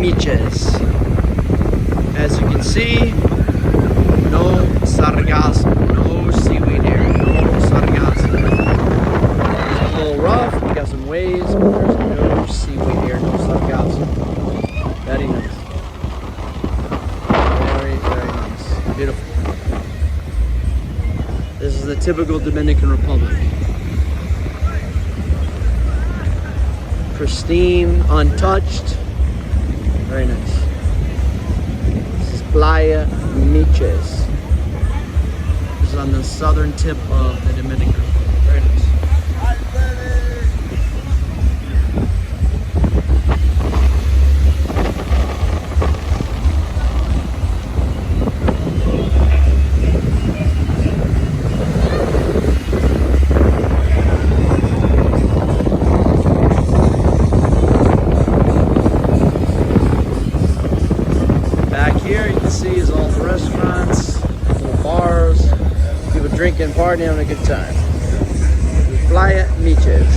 Miches. As you can see, no sargassum, no seaweed here, no sargassum. It's a little rough, we got some waves, but there's no seaweed here, no sargassum. Very nice. Very, very nice. Beautiful. This is the typical Dominican Republic. Pristine, untouched. Very nice. This is Playa Miches. This is on the southern tip of the Dominican Republic. Very nice. See is all the restaurants, little bars, people drinking, partying, having a good time. Playa Miches.